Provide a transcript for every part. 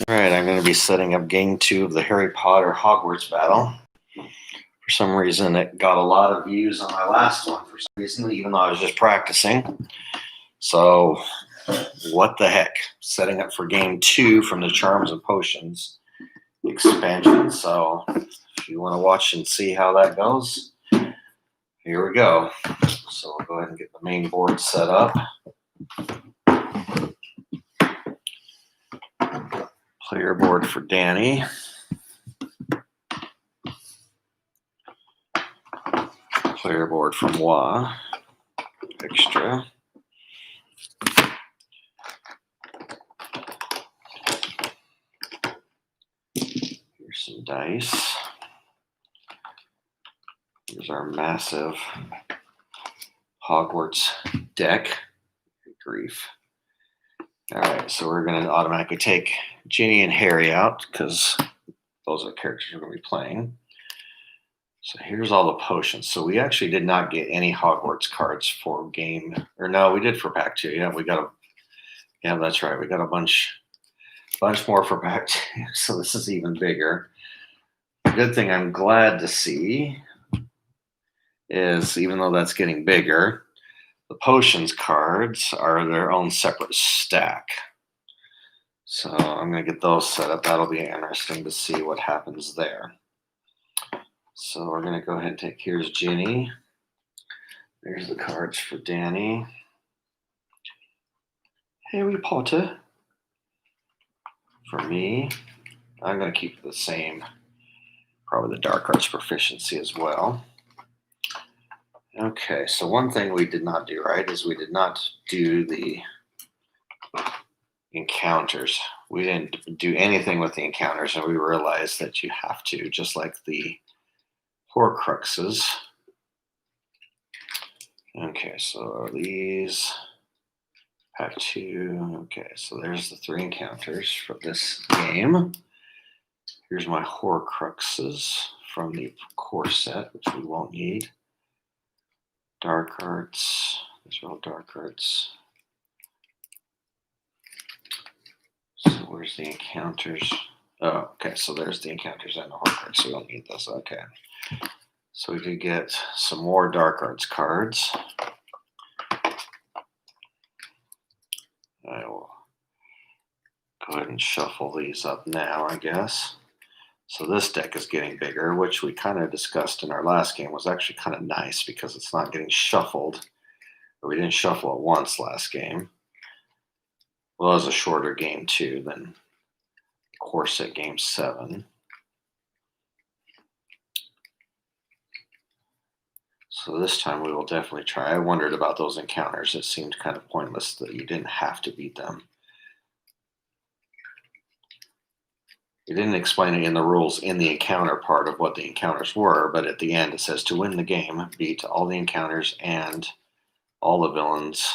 All right, I'm going to be setting up game 2 of the Harry Potter Hogwarts battle. For some reason, it got a lot of views on my last one for some reason, even though I was just practicing. So, what the heck? Setting up for game 2 from the Charms and Potions expansion. So, if you want to watch and see how that goes, here we go. So, we'll go ahead and get the main board set up. Player board for Danny. Player board for moi. Extra. Here's some dice. Here's our massive Hogwarts deck. Good grief. All right, so we're going to automatically take Ginny and Harry out because those are the characters we're going to be playing. So here's all the potions. So we actually did not get any Hogwarts cards for game, or no, we did for pack 2. Yeah, we got yeah, that's right. We got a bunch more for pack 2. So this is even bigger. The good thing I'm glad to see is, even though that's getting bigger, the potions cards are their own separate stack. So I'm going to get those set up. That'll be interesting to see what happens there. So we're going to go ahead and take, here's Ginny. There's the cards for Danny. Harry Potter. For me, I'm going to keep the same, probably the Dark Arts proficiency as well. Okay, so one thing we did not do right is we did not do the encounters. We didn't do anything with the encounters, and we realized that you have to, just like the Horcruxes. Okay, so these pack 2. Okay, so there's the 3 encounters for this game. Here's my Horcruxes from the core set, which we won't need. Dark Arts. These are all Dark Arts. So where's the encounters? Oh, okay, so there's the encounters and the Horcrux, so we don't need those. Okay. So we did get some more Dark Arts cards. I will go ahead and shuffle these up now, I guess. So this deck is getting bigger, which we kind of discussed in our last game was actually kind of nice because it's not getting shuffled. Or we didn't shuffle it once last game. Well, it was a shorter game too than core set game 7. So this time we will definitely try. I wondered about those encounters. It seemed kind of pointless that you didn't have to beat them. It didn't explain it in the rules in the encounter part of what the encounters were, but at the end it says to win the game, beat all the encounters and all the villains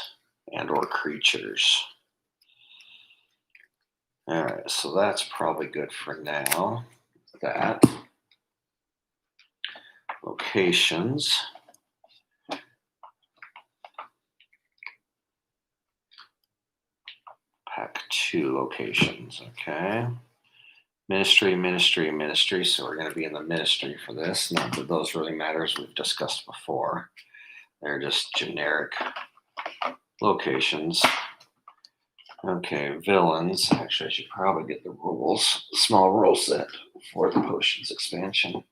and or creatures. All right, so that's probably good for now. That. Locations. Pack 2 locations, okay. Ministry, ministry, ministry. So we're going to be in the ministry for this. Not that those really matter, as we've discussed before. They're just generic locations. Okay, villains. Actually, I should probably get the rules, the small rule set for the potions expansion.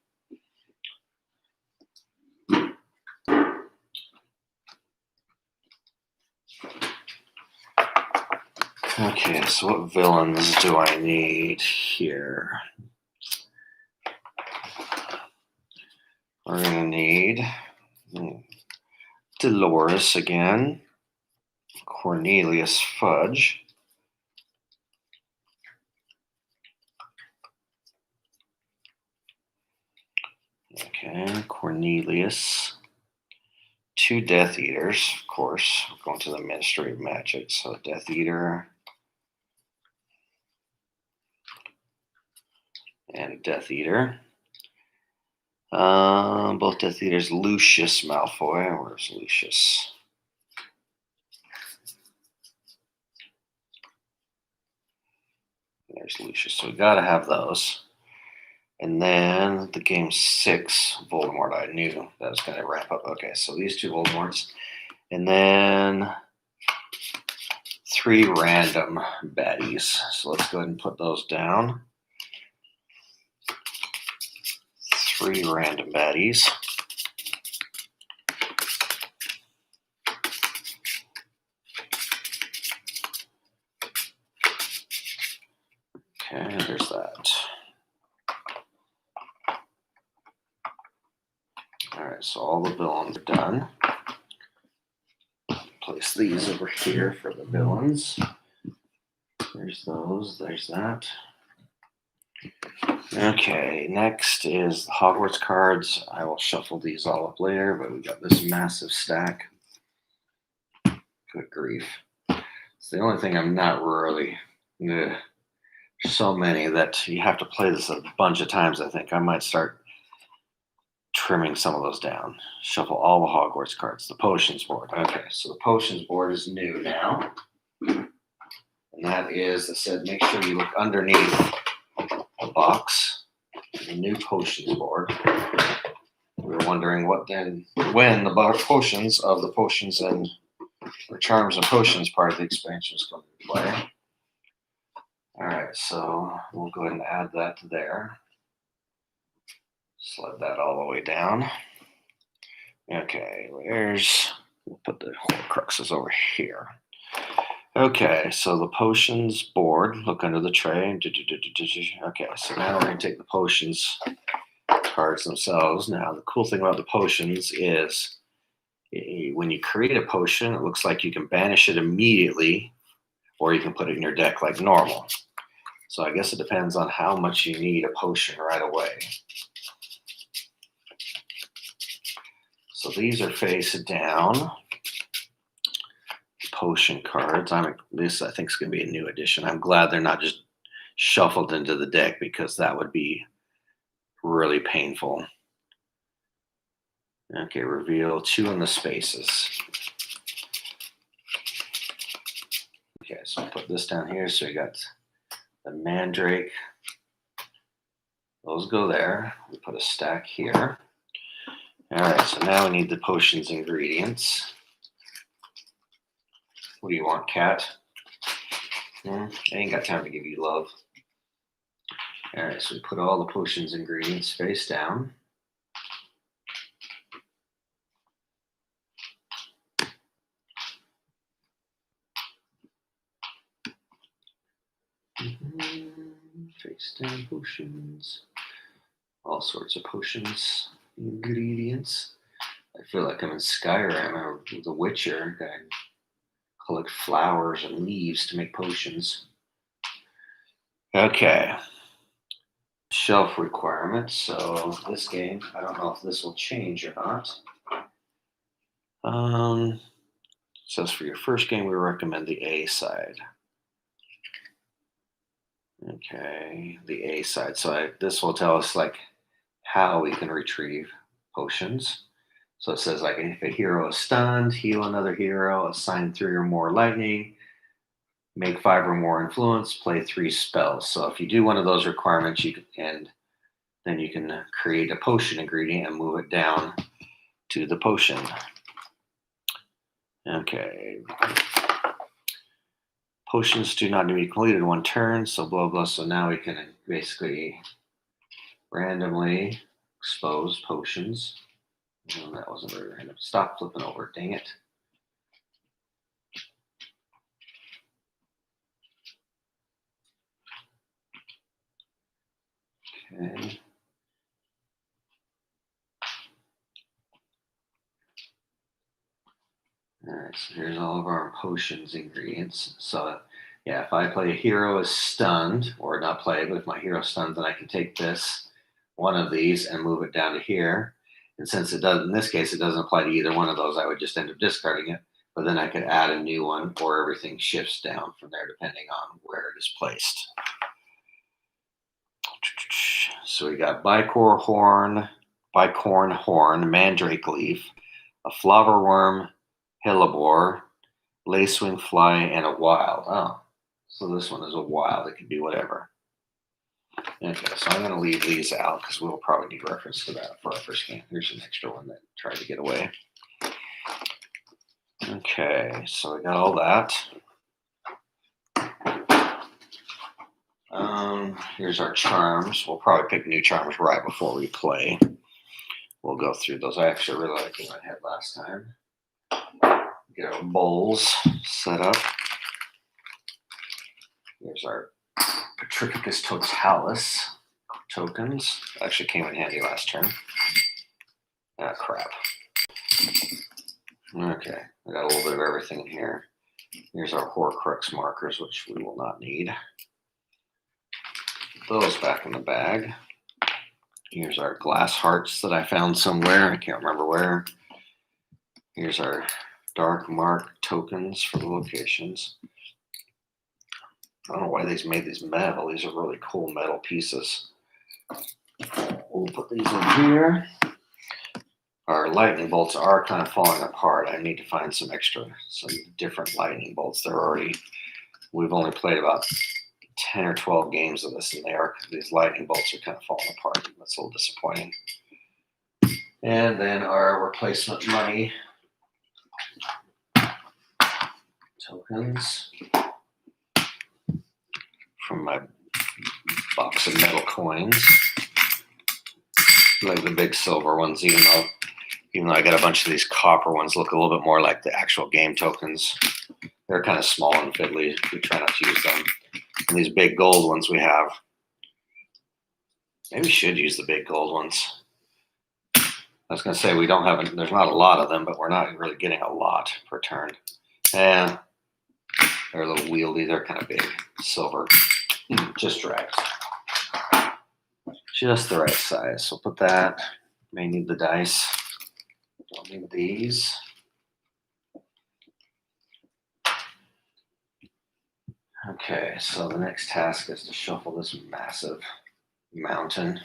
Okay, so what villains do I need here? We're going to need Dolores again, Cornelius Fudge, okay, Cornelius, 2 Death Eaters, of course, we're going to the Ministry of Magic, so Death Eater and a Death Eater. Both Death Eaters. Lucius Malfoy. Where's Lucius? There's There's Lucius. So we got to have those. And then the game 6 Voldemort. I knew that was going to wrap up. Okay, so these 2 Voldemorts. And then 3 random baddies. So let's go ahead and put those down. 3 random baddies. Okay, there's that. All right, so all the villains are done. Place these over here for the villains. There's those, there's that. Okay, next is the Hogwarts cards. I will shuffle these all up later, but we got this massive stack. Good grief. It's the only thing I'm not really... There's so many that you have to play this a bunch of times, I think. I might start trimming some of those down. Shuffle all the Hogwarts cards. The potions board. Okay, so the potions board is new now. And that is, I said, make sure you look underneath the box. The new potions board. We were wondering when the potions of the potions and or charms and potions part of the expansion is going to play. All right, so we'll go ahead and add that to there. Slide that all the way down. Okay, we'll put the Horcruxes over here. Okay, so the potions board, look under the tray. Okay, so now we're going to take the potions cards themselves. Now, the cool thing about the potions is when you create a potion, it looks like you can banish it immediately, or you can put it in your deck like normal. So I guess it depends on how much you need a potion right away. So these are face down. Potion cards. This I think is going to be a new addition. I'm glad they're not just shuffled into the deck because that would be really painful. Okay, reveal 2 in the spaces. Okay, so I'll put this down here. So we got the Mandrake. Those go there. We put a stack here. All right, so now we need the potions ingredients. What do you want, Cat? I ain't got time to give you love. All right, so we put all the potions ingredients face down. Face down potions. All sorts of potions ingredients. I feel like I'm in Skyrim or The Witcher. I collect flowers and leaves to make potions. Okay. Shelf requirements. So this game, I don't know if this will change or not. It says for your first game, we recommend the A side. Okay, the A side. So this will tell us like how we can retrieve potions. So it says like if a hero is stunned, heal another hero, assign 3 or more lightning, make 5 or more influence, play 3 spells. So if you do one of those requirements, then you can create a potion ingredient and move it down to the potion. Okay. Potions do not need to be completed in 1 turn, so blah, blah. So now we can basically randomly expose potions. Oh, that wasn't very random. Stop flipping over, dang it. Okay. All right, so here's all of our potions ingredients. So yeah, if I play a hero is stunned, or not play, but if my hero is stunned, then I can take one of these and move it down to here. And since it does, in this case, it doesn't apply to either one of those, I would just end up discarding it. But then I could add a new one, or everything shifts down from there depending on where it is placed. So we got bicorn horn, mandrake leaf, a flower worm, hellebore, lacewing fly, and a wild. Oh, so this one is a wild. It could be whatever. Okay, so I'm going to leave these out because we'll probably need reference to that for our first game. Here's an extra one that tried to get away. Okay, so we got all that. Here's our charms. We'll probably pick new charms right before we play. We'll go through those. I actually really like what I had last time. Get our bowls set up. Here's our Petrificus Totalis tokens. Actually came in handy last turn. Ah, crap. Okay, I got a little bit of everything in here. Here's our Horcrux markers, which we will not need. Those back in the bag. Here's our glass hearts that I found somewhere. I can't remember where. Here's our dark mark tokens for the locations. I don't know why these made these metal. These are really cool metal pieces. We'll put these in here. Our lightning bolts are kind of falling apart. I need to find some different lightning bolts. We've only played about 10 or 12 games of this, and these lightning bolts are kind of falling apart. That's a little disappointing. And then our replacement money tokens from my box of metal coins. Like the big silver ones, even though I got a bunch of these copper ones, look a little bit more like the actual game tokens. They're kind of small and fiddly. We try not to use them. And these big gold ones we have. Maybe we should use the big gold ones. I was going to say there's not a lot of them, but we're not really getting a lot per turn. And they're a little wieldy. They're kind of big. Silver. Just right. Just the right size. So put that. May need the dice. Don't need these. Okay, so the next task is to shuffle this massive mountain.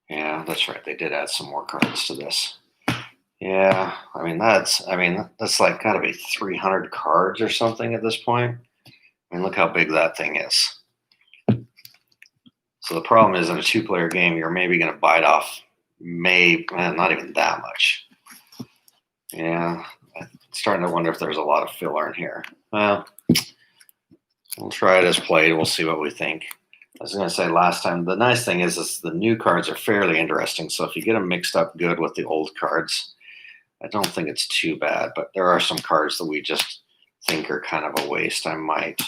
Yeah, that's right. They did add some more cards to this. Yeah, that's like got to be 300 cards or something at this point. I mean, look how big that thing is. So the problem is in a 2-player game, you're maybe going to bite off not even that much. Yeah, I'm starting to wonder if there's a lot of filler in here. Well, we'll try it as played. We'll see what we think. I was going to say last time, the nice thing is the new cards are fairly interesting. So if you get them mixed up good with the old cards, I don't think it's too bad. But there are some cards that we just think are kind of a waste. I might,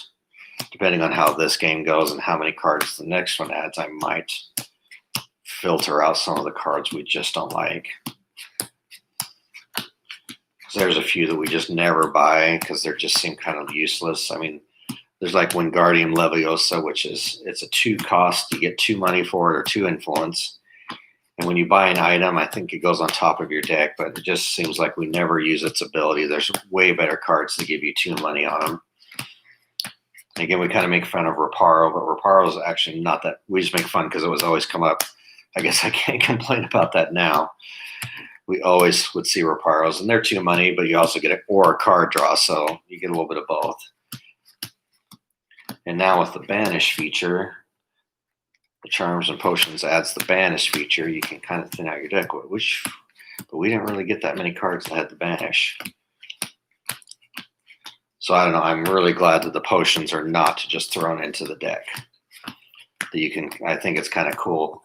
depending on how this game goes and how many cards the next one adds, I might filter out some of the cards we just don't like. There's a few that we just never buy because they just seem kind of useless. I mean, there's like Wingardium Leviosa, which it's a 2 cost. You get 2 money for it or 2 influence. And when you buy an item, I think it goes on top of your deck, but it just seems like we never use its ability. There's way better cards that give you 2 money on them. Again, we kind of make fun of Reparo, but Reparo is actually not that. We just make fun because it was always come up. I guess I can't complain about that now. We always would see Reparos, and they're 2 money, but you also get a card draw, so you get a little bit of both. And now with the Banish feature, the Charms and Potions adds the Banish feature. You can kind of thin out your deck, but we didn't really get that many cards that had the Banish. So I don't know. I'm really glad that the Potions are not just thrown into the deck. That you can. I think it's kind of cool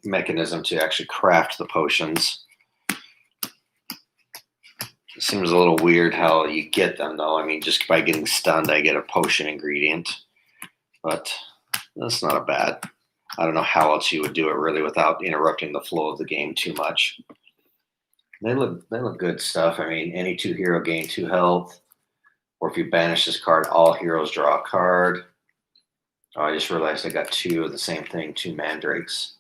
mechanism to actually craft the potions. It seems a little weird how you get them, though. I mean, just by getting stunned, I get a potion ingredient. But that's not a bad. I don't know how else you would do it really without interrupting the flow of the game too much. They look good stuff. I mean, any 2 hero gain 2 health. Or if you banish this card, all heroes draw a card. Oh, I just realized I got 2 of the same thing, 2 mandrakes.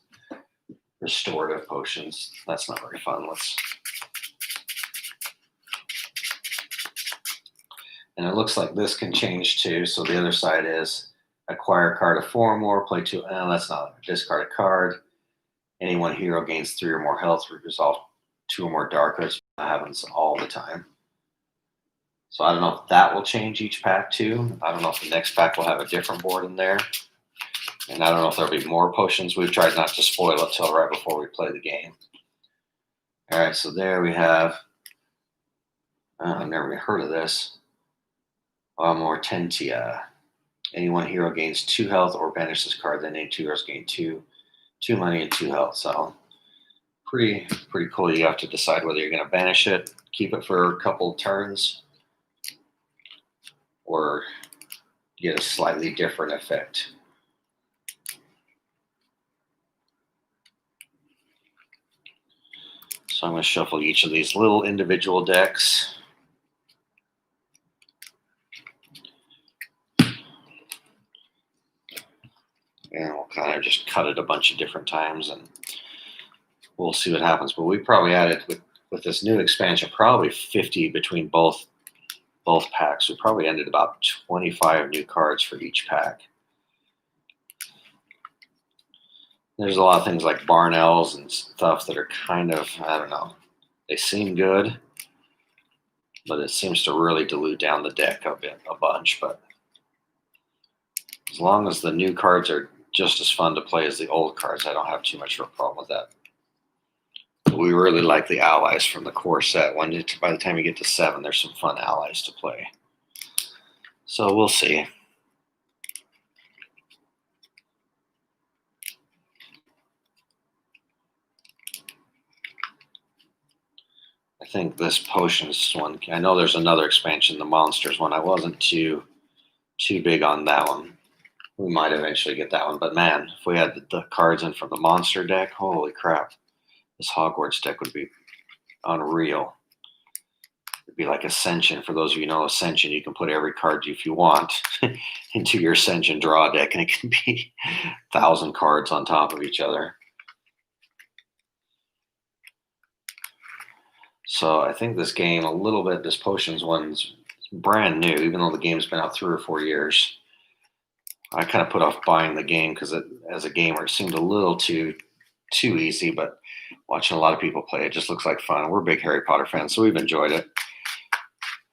Restorative potions. That's not very fun. And it looks like this can change too. So the other side is acquire a card of 4 or more, play 2. That's not. Discard a card. Any 1 hero gains 3 or more health, resolve 2 or more dark arts. That happens all the time. So I don't know if that will change each pack too. I don't know if the next pack will have a different board in there. And I don't know if there'll be more potions. We've tried not to spoil it till right before we play the game. All right, so there we have, I've never even heard of this. Mortentia. Any one hero gains 2 health or banish this card, then any 2 heroes gain 2 money and 2 health. So pretty cool. You have to decide whether you're going to banish it, keep it for a couple turns, or get a slightly different effect. So I'm going to shuffle each of these little individual decks. And we'll kind of just cut it a bunch of different times and we'll see what happens. But we probably added, with this new expansion, probably 50 between both packs. We probably ended about 25 new cards for each pack. There's a lot of things like barn elves and stuff that are kind of, I don't know, they seem good, but it seems to really dilute down the deck a bunch. But as long as the new cards are just as fun to play as the old cards, I don't have too much of a problem with that. But we really like the allies from the core set. By the time you get to 7, there's some fun allies to play. So we'll see. I think this potions one, I know there's another expansion, the monsters one. I wasn't too big on that one. We might eventually get that one, but man, if we had the cards in from the monster deck, holy crap, this Hogwarts deck would be unreal. It'd be like Ascension. For those of you who know Ascension, you can put every card if you want into your Ascension draw deck, and it can be 1,000 cards on top of each other. So I think this game, a little bit, this potions one's brand new, even though the game's been out 3 or 4 years. I kind of put off buying the game because as a gamer, it seemed a little too easy, but watching a lot of people play, it just looks like fun. We're big Harry Potter fans, so we've enjoyed it.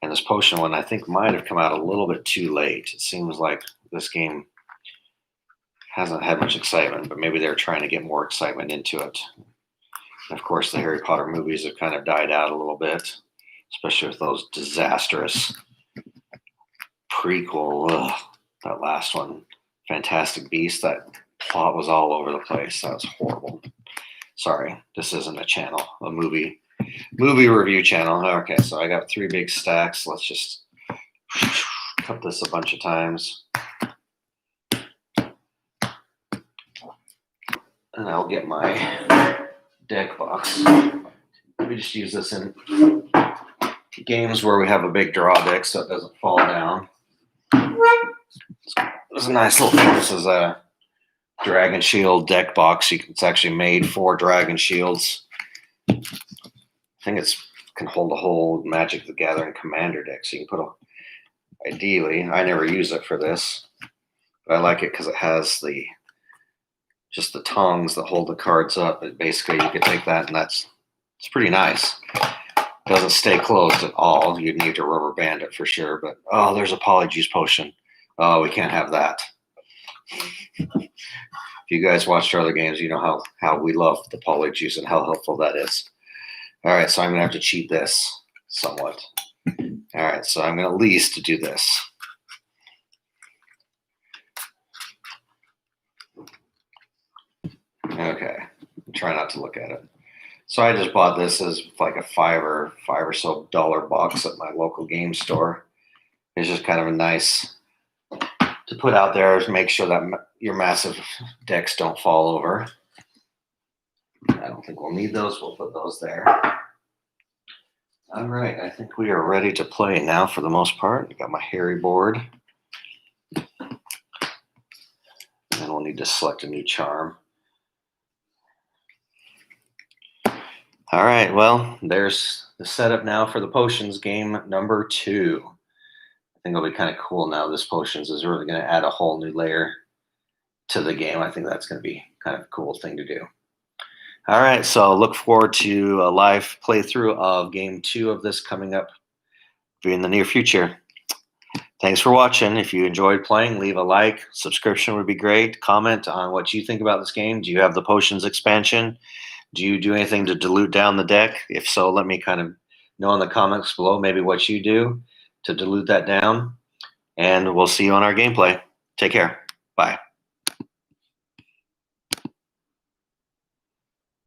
And this potion one, I think, might have come out a little bit too late. It seems like this game hasn't had much excitement, but maybe they're trying to get more excitement into it. And of course, the Harry Potter movies have kind of died out a little bit, especially with those disastrous prequel, that last one, Fantastic Beasts, that plot was all over the place. That was horrible. Sorry, this isn't a channel, a movie review channel. Okay, so I got 3 big stacks. Let's just cut this a bunch of times. And I'll get my deck box. Let me just use this in games where we have a big draw deck so it doesn't fall down. It's a nice little thing. This is a Dragon Shield deck box. It's actually made for Dragon Shields. I think it can hold a whole Magic the Gathering Commander deck. So you can put ideally, I never use it for this, but I like it because it has just the tongs that hold the cards up. But basically, you could take that, and it's pretty nice. It doesn't stay closed at all. You'd need to rubber band it for sure. But oh, there's a Polyjuice potion. Oh, we can't have that. If you guys watched our other games, you know how we love the Polyjuice and how helpful that is. All right, so I'm going to have to cheat this somewhat. All right, so I'm going to lease to do this. Okay, try not to look at it. So I just bought this as like a $5 or so box at my local game store. It's just kind of a nice to put out there to make sure that your massive decks don't fall over. I don't think we'll need those. We'll put those there. All right, I think we are ready to play now for the most part. I got my Harry board. And then we'll need to select a new charm. All right, well, there's the setup now for the Potions game number 2. I think it'll be kind of cool now. This Potions is really going to add a whole new layer to the game. I think that's going to be kind of a cool thing to do. All right, so look forward to a live playthrough of game 2 of this coming up in the near future. Thanks for watching. If you enjoyed playing, leave a like. Subscription would be great. Comment on what you think about this game. Do you have the potions expansion? Do you do anything to dilute down the deck? If so, let me kind of know in the comments below maybe what you do to dilute that down. And we'll see you on our gameplay. Take care. Bye.